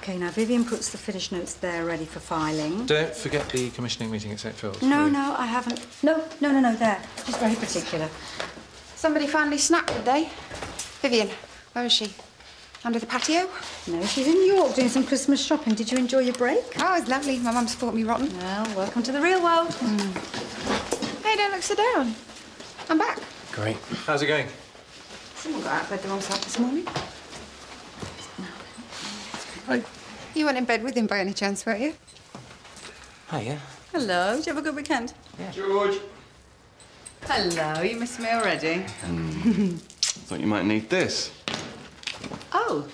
OK, now Vivian puts the finished notes there ready for filing. Don't forget the commissioning meeting at St Phil's. No, I haven't. No, there. She's very particular. Somebody finally snapped, did they? Vivian, where is she? Under the patio? No, she's in York doing some Christmas shopping. Did you enjoy your break? Oh, it's lovely. My mum's bought me rotten. Well, welcome to the real world. Hey, don't look so down. I'm back. Great. How's it going? Someone got out of bed the wrong side this morning. Hi. You weren't in bed with him by any chance, were you? Hiya. Hello. Did you have a good weekend? Yeah. George. Hello, you missed me already. Thought you might need this. Oh,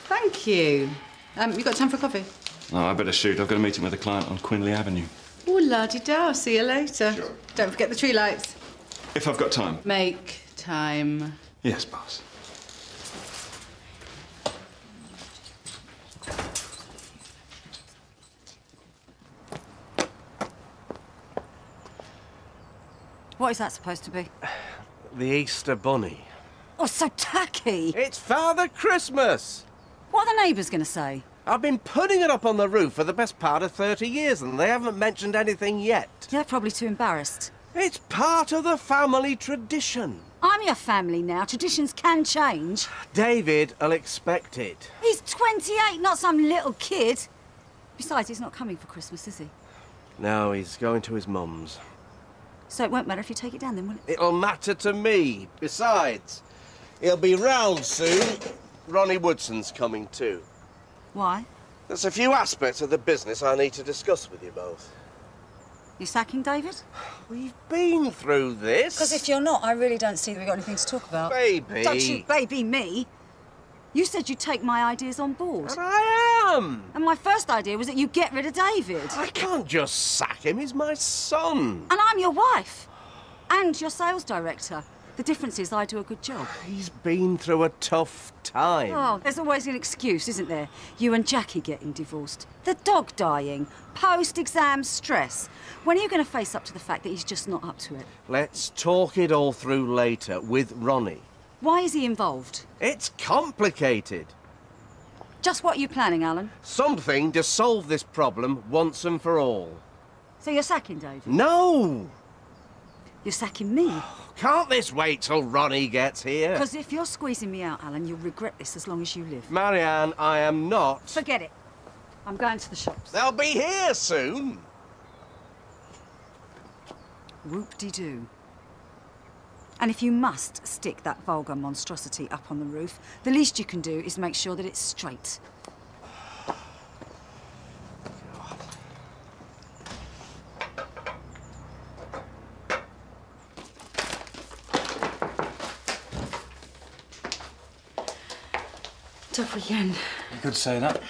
thank you. You got time for coffee? No, I better shoot. I've got a meeting with a client on Quinley Avenue. Oh, la-di-da. See you later. Sure. Don't forget the tree lights. If I've got time. Make time. Yes, boss. What is that supposed to be? The Easter Bunny. Oh, so tacky. It's Father Christmas! What are the neighbours going to say? I've been putting it up on the roof for the best part of 30 years and they haven't mentioned anything yet. They're probably too embarrassed. It's part of the family tradition. I'm your family now. Traditions can change. David will expect it. He's 28, not some little kid. Besides, he's not coming for Christmas, is he? No, he's going to his mum's. So it won't matter if you take it down then, will it? It'll matter to me. Besides, he'll be round soon. Ronnie Woodson's coming too. Why? There's a few aspects of the business I need to discuss with you both. You sacking David? We've been through this. Because if you're not, I really don't see that we've got anything to talk about. Baby. Don't you baby me. You said you'd take my ideas on board. And I am. And my first idea was that you get rid of David. I can't just sack him. He's my son. And I'm your wife. And your sales director. The difference is I do a good job. He's been through a tough time. Oh, there's always an excuse, isn't there? You and Jackie getting divorced. The dog dying. Post-exam stress. When are you going to face up to the fact that he's just not up to it? Let's talk it all through later with Ronnie. Why is he involved? It's complicated. Just what are you planning, Alan? Something to solve this problem once and for all. So you're sacking David? No! You're sacking me? Can't this wait till Ronnie gets here? Because if you're squeezing me out, Alan, you'll regret this as long as you live. Marianne, I am not. Forget it. I'm going to the shops. They'll be here soon. Whoop-de-doo. And if you must stick that vulgar monstrosity up on the roof, the least you can do is make sure that it's straight. Tough weekend. You could say that.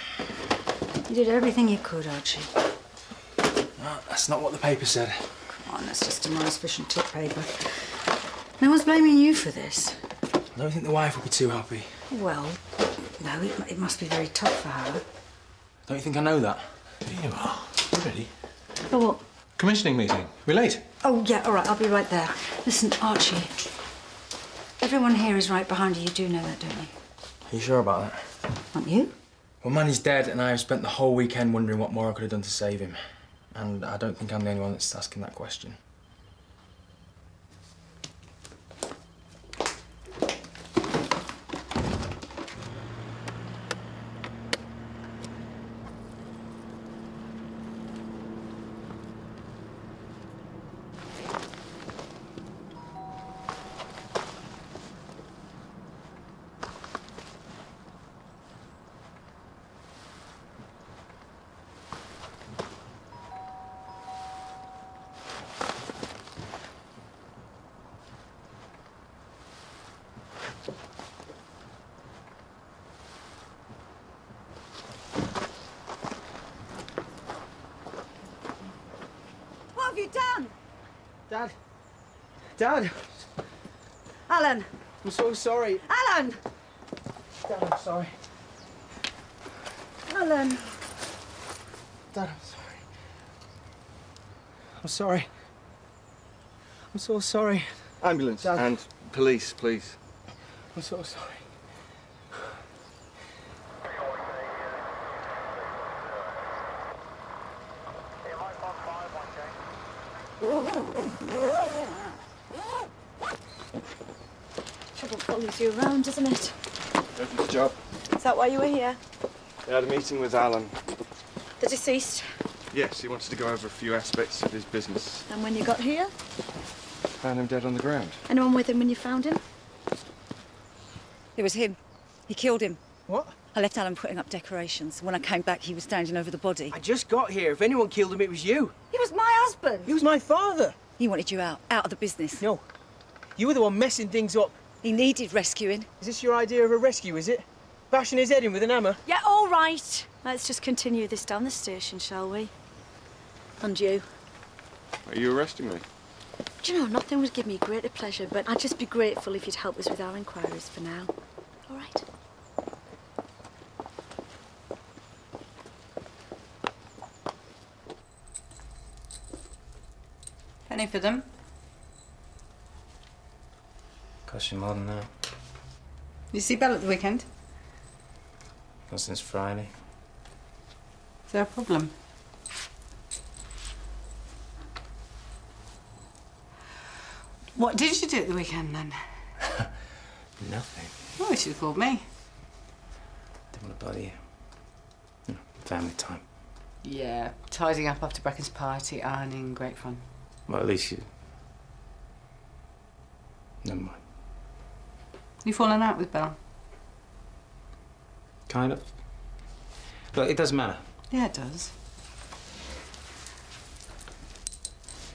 You did everything you could, Archie. No, that's not what the paper said. Come on, that's just tomorrow's fish and tip paper. No one's blaming you for this. I don't think the wife will be too happy. Well, no, it must be very tough for her. Don't you think I know that? Here you are. You ready? For what? Commissioning meeting. We're late. Oh, yeah, all right, I'll be right there. Listen, Archie, everyone here is right behind you. You do know that, don't you? Are you sure about that? Aren't you? Well, Manny's dead, and I have spent the whole weekend wondering what more I could have done to save him. And I don't think I'm the only one that's asking that question. What have you done? Dad. Dad. Alan. I'm so sorry. Alan! Dad, I'm sorry. Alan. Dad, I'm sorry. I'm sorry. I'm so sorry. Ambulance Dad. and police, please. I'm so sorry. Trouble follows you around, doesn't it? Go for the job. Is that why you were here? I had a meeting with Alan. The deceased? Yes, he wanted to go over a few aspects of his business. And when you got here? Found him dead on the ground. Anyone with him when you found him? It was him. He killed him. What? I left Alan putting up decorations. When I came back, he was standing over the body. I just got here. If anyone killed him, it was you. He was my husband. He was my father. He wanted you out of the business. No. You were the one messing things up. He needed rescuing. Is this your idea of a rescue, is it? Bashing his head in with an hammer? Yeah, all right. Let's just continue this down the station, shall we? And you. Are you arresting me? Do you know, nothing would give me greater pleasure, but I'd just be grateful if you'd help us with our inquiries for now. All right? Penny for them. Cost you more than that. You see Belle at the weekend? Not since Friday. Is there a problem? What did you do at the weekend then? Nothing. Oh, you should have called me. Didn't want to bother you. You know, family time. Yeah, tidying up after Brecken's party, ironing, great fun. Well, at least you... Never mind. You fallen out with Belle? Kind of. Look, it doesn't matter. Yeah, it does.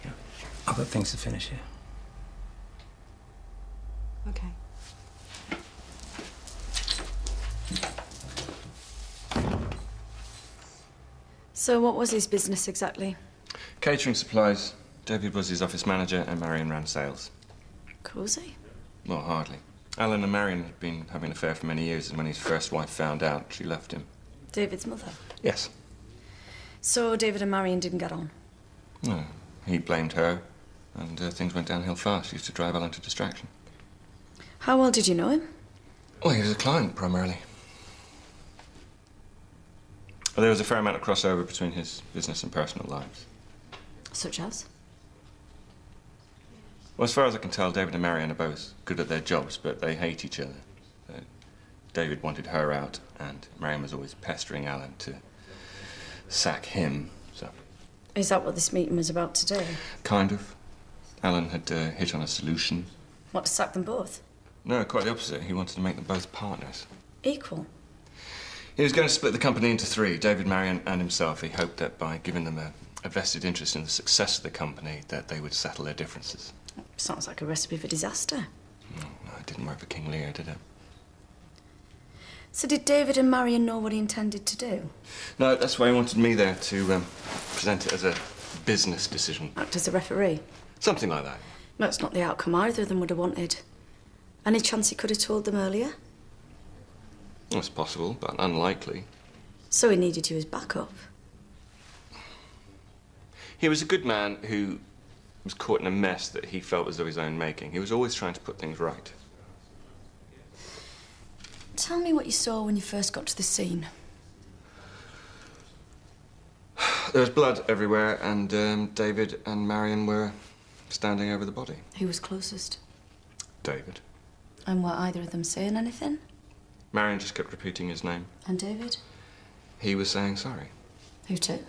Yeah. I've got things to finish here. Okay. So what was his business exactly? Catering supplies. David was his office manager and Marion ran sales. Cosy. Well, hardly. Alan and Marion had been having an affair for many years, and when his first wife found out, she left him. David's mother? Yes. So David and Marion didn't get on? No. He blamed her, and things went downhill fast. He used to drive Alan to distraction. How well did you know him? Well, he was a client, primarily. Well, there was a fair amount of crossover between his business and personal lives. Such as? Well, as far as I can tell, David and Marion are both good at their jobs, but they hate each other. David wanted her out, and Marion was always pestering Alan to sack him, so... Is that what this meeting was about today? Kind of. Alan had hit on a solution. What, to sack them both? No, quite the opposite. He wanted to make them both partners. Equal? He was going to split the company into three, David, Marion, and himself. He hoped that by giving them a vested interest in the success of the company, that they would settle their differences. Sounds like a recipe for disaster. No, it didn't work for King Lear, did it? So did David and Marion know what he intended to do? No, that's why he wanted me there to present it as a business decision. Act as a referee? Something like that. That's not the outcome either of them would have wanted. Any chance he could have told them earlier? Well, it's possible, but unlikely. So he needed you as backup? He was a good man who was caught in a mess that he felt was of his own making. He was always trying to put things right. Tell me what you saw when you first got to the scene. There was blood everywhere, and David and Marion were standing over the body. Who was closest? David. And were either of them saying anything? Marion just kept repeating his name. And David? He was saying sorry. Who to?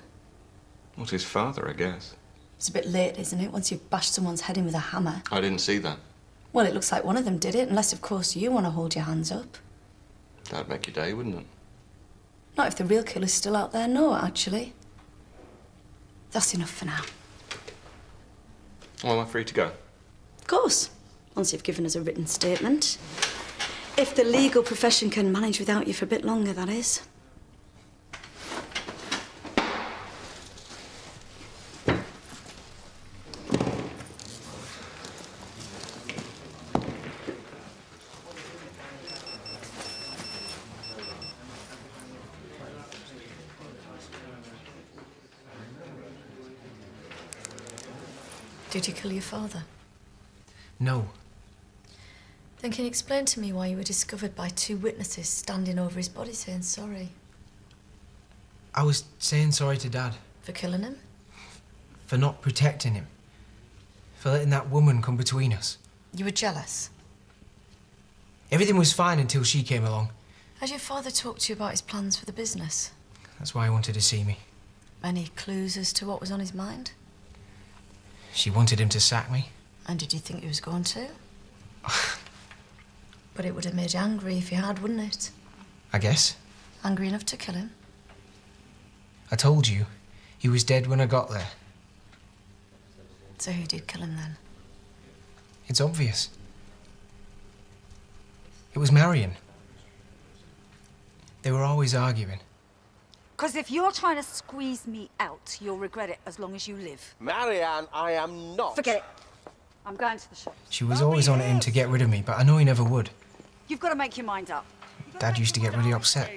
Well, to his father, I guess. It's a bit late, isn't it, once you've bashed someone's head in with a hammer? I didn't see that. Well, it looks like one of them did it, unless, of course, you want to hold your hands up. That'd make your day, wouldn't it? Not if the real killer's still out there, no, actually. That's enough for now. Well, am I free to go? Of course, once you've given us a written statement. If the legal profession can manage without you for a bit longer, that is. Did you kill your father? No. Then can you explain to me why you were discovered by two witnesses standing over his body saying sorry? I was saying sorry to Dad. For killing him? For not protecting him. for letting that woman come between us. You were jealous? Everything was fine until she came along. Has your father talked to you about his plans for the business? That's why he wanted to see me. Any clues as to what was on his mind? She wanted him to sack me. And did you think he was going to? But it would have made you angry if you had, wouldn't it? I guess. Angry enough to kill him? I told you, he was dead when I got there. So who did kill him then? It's obvious. It was Marion. They were always arguing. Because if you're trying to squeeze me out, you'll regret it as long as you live. Marianne, I am not. Forget it. I'm going to the shops. She was always on him to get rid of me, but I know he never would. You've got to make your mind up. Dad used to get really upset.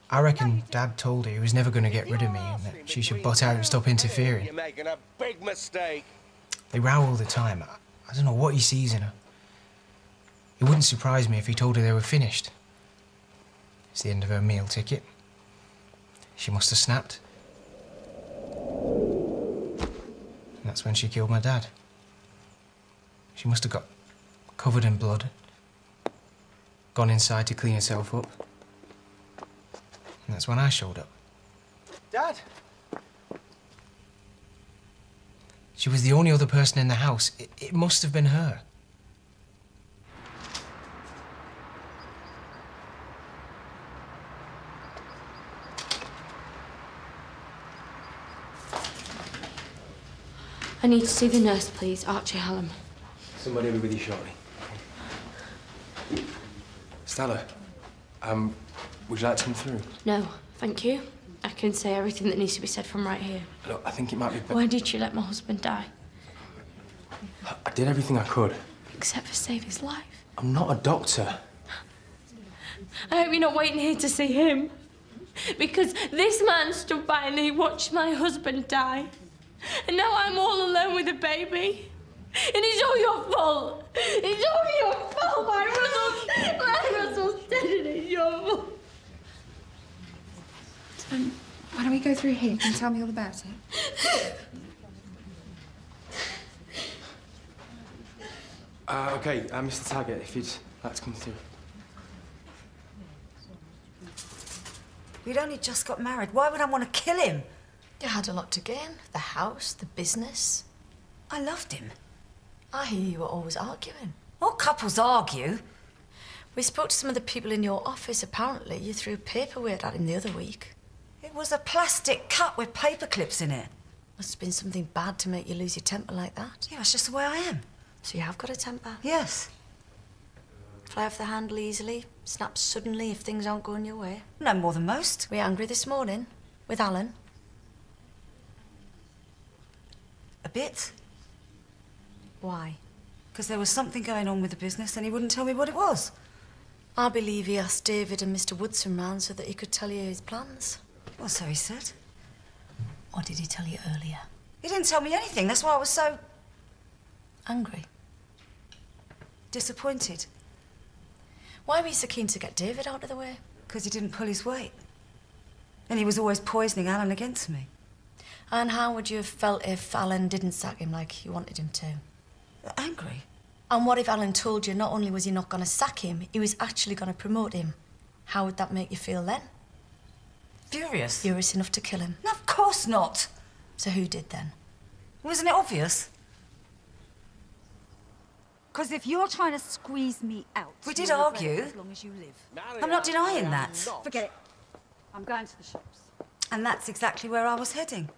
I reckon Dad told her he was never going to get rid of me and that she should butt out and stop interfering. You're making a big mistake. They row all the time. I don't know what he sees in her. It wouldn't surprise me if he told her they were finished. It's the end of her meal ticket. She must have snapped. And that's when she killed my dad. She must have got covered in blood, gone inside to clean herself up. And that's when I showed up. Dad? She was the only other person in the house. It must have been her. I need to see the nurse, please. Archie Hallam. Somebody will be with you shortly. Stella, would you like to come through? No, thank you. I can say everything that needs to be said from right here. Look, I think it might be better. Why did you let my husband die? I did everything I could. Except for save his life. I'm not a doctor. I hope you're not waiting here to see him. Because this man stood by and he watched my husband die. And now I'm all alone with a baby. And it's all your fault. It's all your fault. My Russell's dead and it's your fault. Why don't we go through here and tell me all about it? OK, Mr. Taggart, if you'd like to come through. We'd only just got married. Why would I want to kill him? You had a lot to gain. The house, the business. I loved him. I hear you were always arguing. All couples argue. We spoke to some of the people in your office. Apparently, you threw paperweight at him the other week. It was a plastic cup with paper clips in it. Must have been something bad to make you lose your temper like that. Yeah, that's just the way I am. So you have got a temper? Yes. Fly off the handle easily, snap suddenly if things aren't going your way. No more than most. Were you angry this morning? With Alan? A bit. Why? Because there was something going on with the business and he wouldn't tell me what it was. I believe he asked David and Mr. Woodson round so that he could tell you his plans. Well, so he said. Or did he tell you earlier? He didn't tell me anything. That's why I was so... angry? Disappointed. Why were you so keen to get David out of the way? Because he didn't pull his weight. And he was always poisoning Alan against me. And how would you have felt if Alan didn't sack him like you wanted him to? Angry. And what if Alan told you not only was he not going to sack him, he was actually going to promote him? How would that make you feel then? Furious. Furious enough to kill him? No, of course not. So who did then? Wasn't it obvious? Because if you're trying to squeeze me out... We did argue. As long as you live. I'm not denying that. Forget it. I'm going to the shops. And that's exactly where I was heading.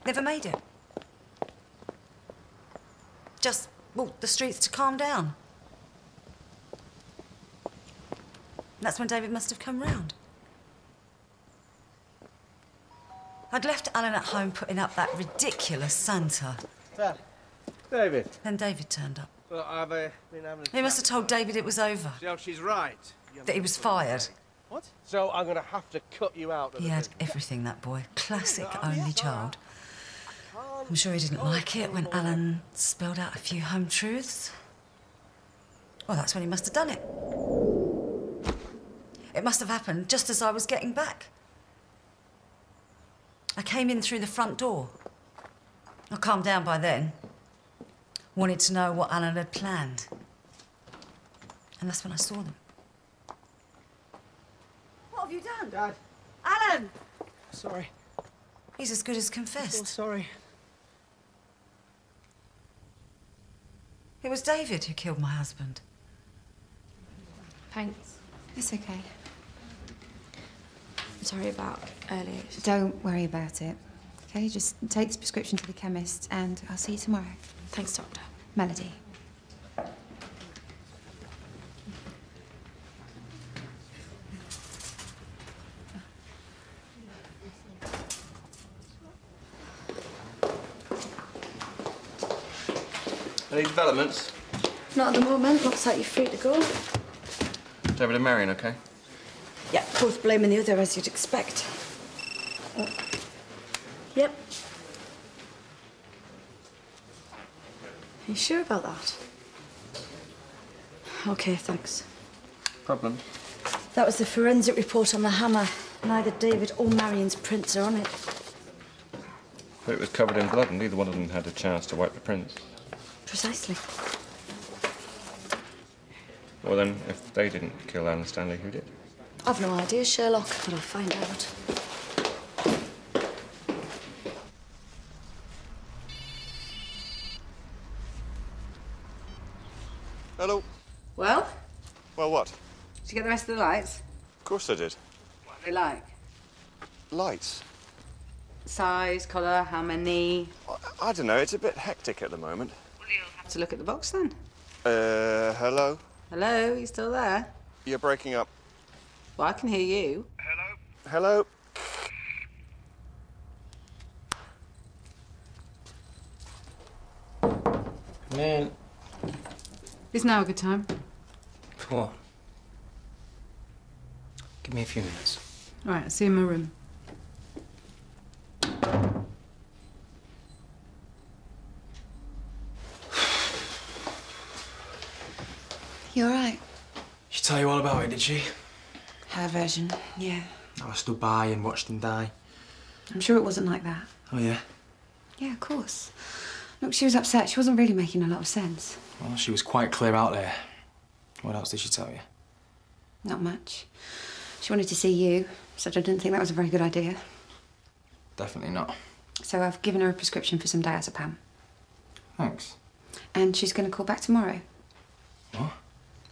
Never made it. Just walked the streets to calm down. That's when David must have come round. I'd left Alan at home putting up that ridiculous Santa. Dad, David. Then David turned up. Well, I've been having a He must have told David it was over. No, she's right. That he was fired. What? So I'm going to have to cut you out of He the had business. everything, that boy. Classic only child. I'm sure he didn't like it when Alan spelled out a few home truths. Well, that's when he must have done it. It must have happened just as I was getting back. I came in through the front door. I calmed down by then. Wanted to know what Alan had planned. And that's when I saw them. What have you done? Dad. Alan! Sorry. He's as good as confessed. I'm sorry. It was David who killed my husband. Thanks. It's okay. I'm sorry about earlier. Don't worry about it. Okay, just take this prescription to the chemist and I'll see you tomorrow. Thanks, Doctor. Melody. Any developments? Not at the moment. Looks like you're free to go. David and Marion, okay? Yeah, both blaming the other, as you'd expect. Oh. Yep. Are you sure about that? OK, thanks. Problem? That was the forensic report on the hammer. Neither David or Marion's prints are on it. But it was covered in blood and neither one of them had a chance to wipe the prints. Precisely. Well then, if they didn't kill Alan Stanley, who did? I've no idea, Sherlock, but I'll find out. Hello. Well, Well, what? did you get the rest of the lights? Of course I did. What are they like? Lights? Size, colour, how many? I don't know. It's a bit hectic at the moment. Well, you'll have to look at the box then. Hello? Hello, you still there? You're breaking up. Well, I can hear you. Hello? Man. Is now a good time? What? Give me a few minutes. All right, I'll see you in my room. You all right? She tell you all about it, did she? Her version, yeah. How I stood by and watched him die. I'm sure it wasn't like that. Oh, yeah? Yeah, of course. Look, she was upset. She wasn't really making a lot of sense. Well, she was quite clear out there. What else did she tell you? Not much. She wanted to see you, so I didn't think that was a very good idea. Definitely not. So I've given her a prescription for some diazepam. Thanks. And she's going to call back tomorrow. What?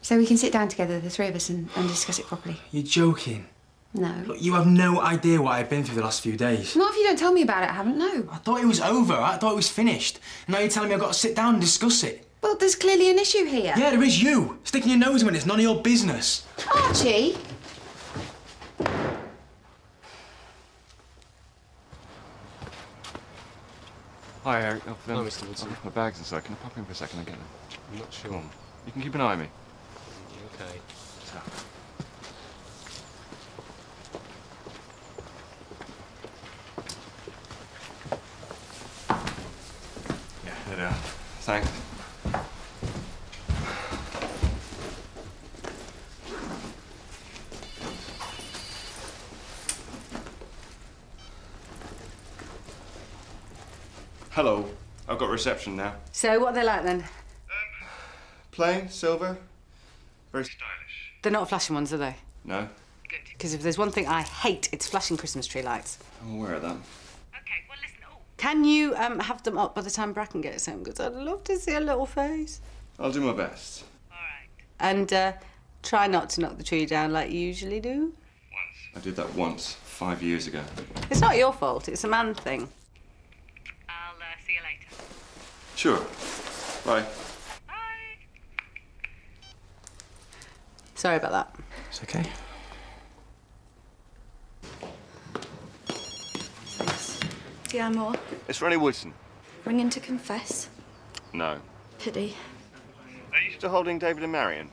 So we can sit down together, the three of us, and discuss it properly. You're joking. No. Look, you have no idea what I've been through the last few days. Not if you don't tell me about it, I haven't, no. I thought it was over. I thought it was finished. And now you're telling me I've got to sit down and discuss it. Well, there's clearly an issue here. Yeah, there is you. Sticking your nose in it. It's none of your business. Archie! Hi, Eric. Oh, Mr. Woodson. My bags inside. Can I pop in for a second and get them? I'm not sure. Come on. You can keep an eye on me. Okay. So. Yeah, there they are. Thanks. Hello. I've got reception now. So, what are they like, then? Plain, silver, very stylish. They're not flashing ones, are they? No, Good. Because if there's one thing I hate, it's flashing Christmas tree lights. I'm aware of that. Okay, well, listen. Oh. Can you have them up by the time Bracken gets home? Because I'd love to see a little face. I'll do my best. All right. And try not to knock the tree down like you usually do. I did that once, 5 years ago. It's not your fault. It's a man thing. I'll see you later. Sure. Bye. Sorry about that. It's okay. Thanks. Yeah, more. It's Ronnie Woodson. Ringing to confess. No. Pity. Are you still holding David and Marion?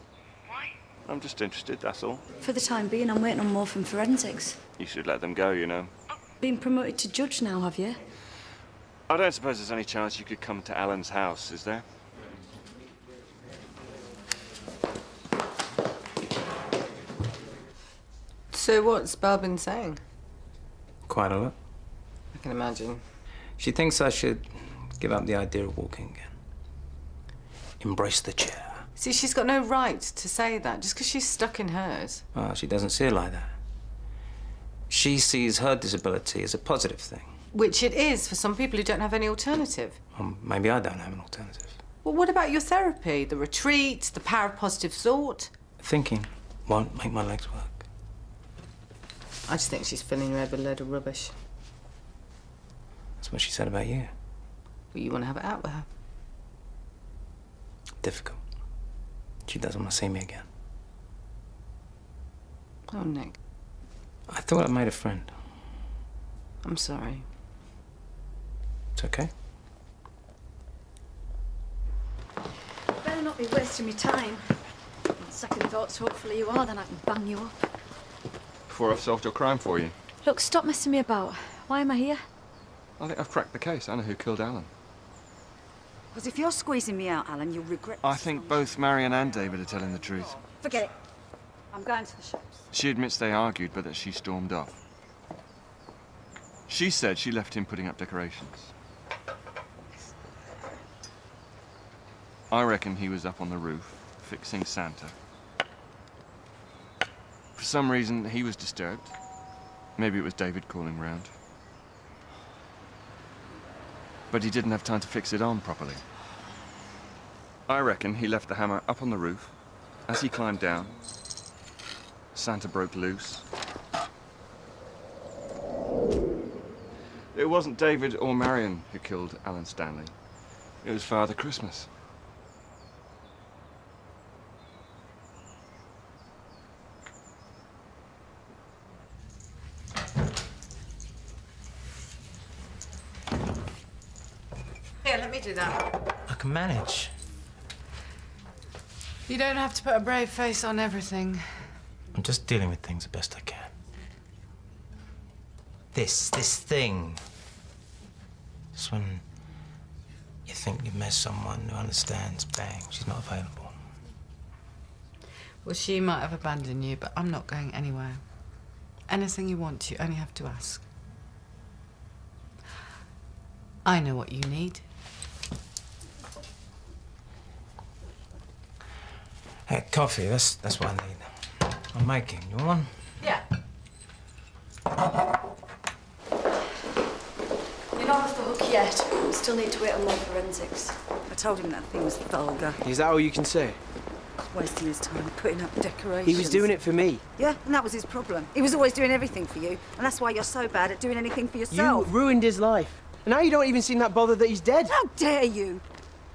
Why? I'm just interested, that's all. For the time being, I'm waiting on more from forensics. You should let them go, you know. Been promoted to judge now, have you? I don't suppose there's any chance you could come to Alan's house, is there? So what's Belle been saying? Quite a lot. I can imagine. She thinks I should give up the idea of walking again. Embrace the chair. See, she's got no right to say that just because she's stuck in hers. Well, she doesn't see it like that. She sees her disability as a positive thing. Which it is for some people who don't have any alternative. Maybe I don't have an alternative. Well, what about your therapy? The retreat, the power of positive thought? Thinking won't make my legs work. I just think she's filling your head with a load of rubbish. That's what she said about you. Well, you want to have it out with her. Difficult. She doesn't want to see me again. Oh, Nick. I thought I made a friend. I'm sorry. It's okay. Better not be wasting your time. On second thoughts, hopefully you are, then I can bang you up. Before I've solved your crime for you. Look, stop messing me about. Why am I here? I think I've cracked the case. I know who killed Alan. Because if you're squeezing me out, Alan, you'll regret this. I think both Marion and David are telling the truth. Forget it. I'm going to the shops. She admits they argued, but that she stormed off. She said she left him putting up decorations. I reckon he was up on the roof, fixing Santa. For some reason, he was disturbed. Maybe it was David calling round. But he didn't have time to fix it on properly. I reckon he left the hammer up on the roof. As he climbed down, Santa broke loose. It wasn't David or Marion who killed Alan Stanley. It was Father Christmas. Here, let me do that. I can manage. You don't have to put a brave face on everything. I'm just dealing with things the best I can. This thing. Just when you think you've met someone who understands, bang, she's not available. Well, she might have abandoned you, but I'm not going anywhere. Anything you want, you only have to ask. I know what you need. Hey, coffee, that's what I need. I'm making. You want one? Yeah. You're not off the hook yet. We still need to wait on more forensics. I told him that thing was vulgar. Is that all you can say? He's wasting his time putting up decorations. He was doing it for me. Yeah, and that was his problem. He was always doing everything for you, and that's why you're so bad at doing anything for yourself. You ruined his life. And now you don't even seem that bothered that he's dead. How dare you?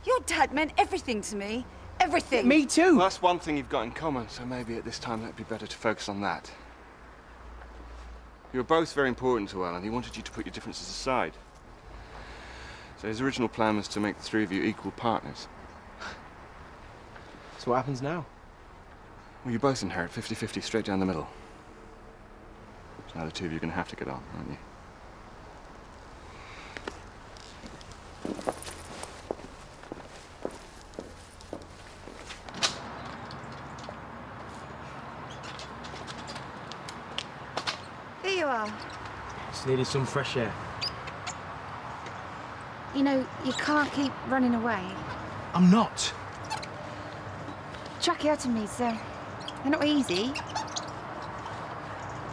Your dad meant everything to me. Everything. Me too. Well, that's one thing you've got in common, so maybe at this time it'd be better to focus on that. You were both very important to Alan. He wanted you to put your differences aside. So his original plan was to make the three of you equal partners. So what happens now? Well, you both inherit 50-50 straight down the middle. So now the two of you are going to have to get on, aren't you? Here you are. Just needed some fresh air. You know, you can't keep running away. I'm not. Tracheotomies, they're not easy.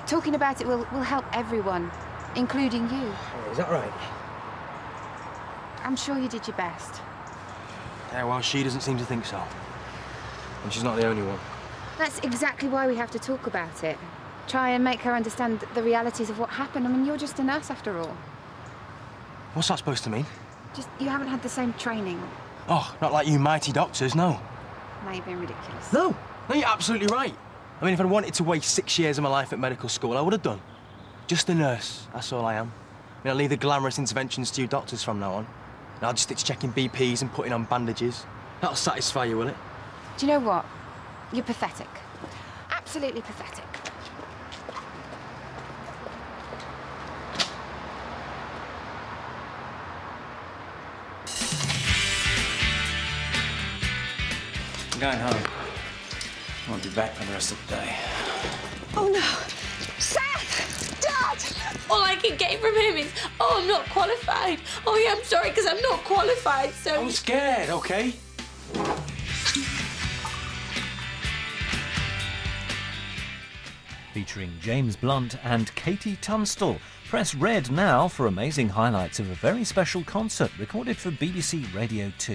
Talking about it will help everyone, including you. Oh, is that right? I'm sure you did your best. Yeah, well, she doesn't seem to think so. And she's not the only one. That's exactly why we have to talk about it. Try and make her understand the realities of what happened. I mean, you're just a nurse after all. What's that supposed to mean? Just, you haven't had the same training. Oh, not like you mighty doctors, no. Now you're being ridiculous. No, you're absolutely right. I mean, if I'd wanted to waste 6 years of my life at medical school, I would have done. Just a nurse, that's all I am. I mean, I'll leave the glamorous interventions to you doctors from now on. And I'll just stick to checking BPs and putting on bandages. That'll satisfy you, will it? Do you know what? You're pathetic. Absolutely pathetic. I'm going home. I won't be back for the rest of the day. Oh, no. Seth! Dad! All I can get from him is, oh, I'm not qualified. Oh, yeah, I'm sorry, because I'm not qualified, so... I'm scared, OK? Featuring James Blunt and Katie Tunstall. Press red now for amazing highlights of a very special concert recorded for BBC Radio 2.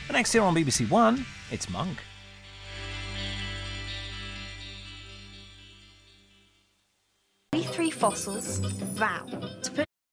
And next here on BBC One, it's Monk. We three fossils vow to put